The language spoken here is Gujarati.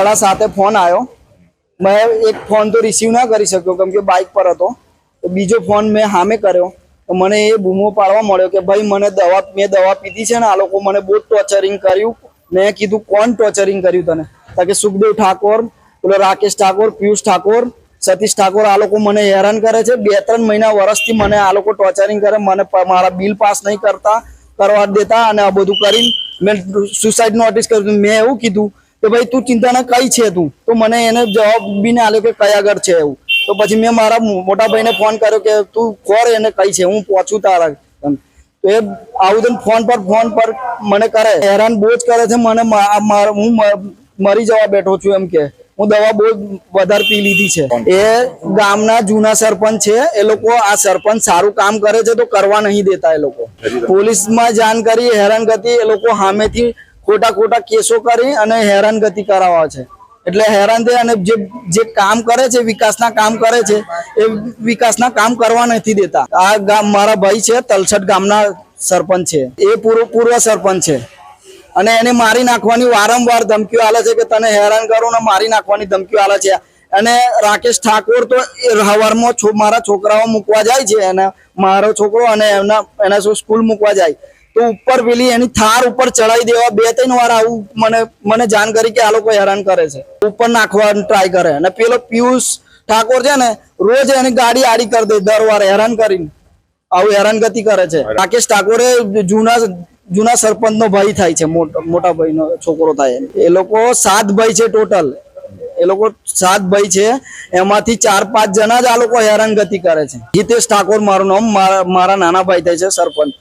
7:30 ફોન આવ્યો। मैं एक फोन तो रिसीव ना कर सक्यो केम के बाइक पर हतो। तो बीजो फोन मैं हामे कर्यो तो मने ए बूमो पाड़वा मळ्यो के भाई मने दवा पीधी छे ने आ लोको मने बहुत टॉर्चरिंग कर्યું। मैं कीधुं कोण टॉर्चरिंग कर्યું तने? ताकि सुखदेव ठाकोर, पेलो राकेश ठाकोर, पीयूष ठाकोर, सतीश ठाकोर आ लोको मने हैरान करे छे। 2-3 महीना वर्षथी मने आ लोको टॉर्चरिंग करे, मने मारा बिल पास नहीं करवा देता अने आ बधुं करीने मैं सुसाइड नोटिस कर्યું। मैं एवुं कीधुं કે ભાઈ તું ચિંતા ના કઈ છે તું? તો મને એને જવાબ બી ના આલ્યો કે કઈ આગળ છે એવું। તો પછી મેં મારા મોટા ભાઈને ફોન કર્યો કે તું કોર એને કઈ છે, હું પહોંચું તારા। તો એ આવું ફોન પર મને કરે, હેરાન બહુ જ કરે છે મને। હું મરી જવા બેઠો છું એમ કે હું દવા બહુ વધારે પી લીધી છે। એ ગામના જૂના સરપંચ છે, એ લોકો આ સરપંચ સારું કામ કરે છે તો કરવા નહીં દેતા। એ લોકો પોલીસમાં જાણ કરી, હેરાનગતિ એ લોકો સામેથી खोटा केसो करी अने हैरानगति करावा छे। એટલે હેરાન થાય અને જે કામ કરે છે, વિકાસના કામ કરે છે, એ વિકાસના કામ કરવા નથી દેતા। આ ગામ મારા ભાઈ છે, તલસટ ગામના સરપંચ છે, એ પૂર્વ સરપંચ છે અને એને મારી નાખવાની વારંવાર ધમકીઓ આલે છે કે તને હેરાન કરું ને મારી નાખવાની ધમકીઓ આલે છે। અને રાકેશ ઠાકોર તો હવારમાં મારા છોકરાઓ મૂકવા જાય છે, અને મારો છોકરો અને એના સ્કૂલ મૂકવા જાય तो ऊपर पेली एनी थार ऊपर चढ़ाई देवा 2-3 वार आવું મને જાણ કરી કે આ લોકો હેરાન કરે છે, ઉપર નાખવા ટ્રાય કરે। અને પેલો પિયુષ ઠાકોર છે ને રોજ એની ગાડી આડી કરી દે, દર વાર હેરાન કરીને આવું હેરાનગતિ કરે છે। રાકેશ ઠાકોરે જૂના સરપંચનો ભાઈ થાય છે, મોટા ભાઈનો છોકરો થાય। એ લોકો 7 ભાઈ છે ટોટલ, એ લોકો 7 ભાઈ છે, એમાંથી 4-5 જણા જ આ લોકો હેરાનગતિ કરે છે। જીતેશ ઠાકોર મારું નામ, મારા નાના ભાઈ થાય છે સરપંચ।